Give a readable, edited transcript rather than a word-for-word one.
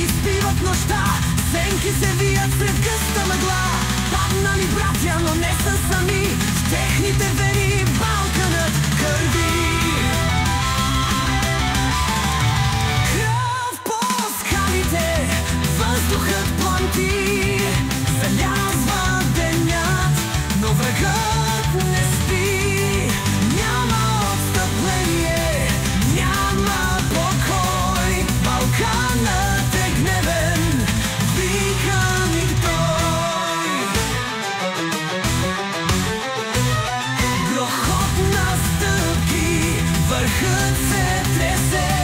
изпиват нощта, сенки се вият сред гъста мъгла. Паднали братя, но не са сами, в техните вени Балканът кърви. Кръв по скалите, въздухът пламти, залязва денят, но врагът не спи. Няма отстъпление, няма покой, Балканът е гневен, вика ми той. Грохот на стъпки, върхът се тресе,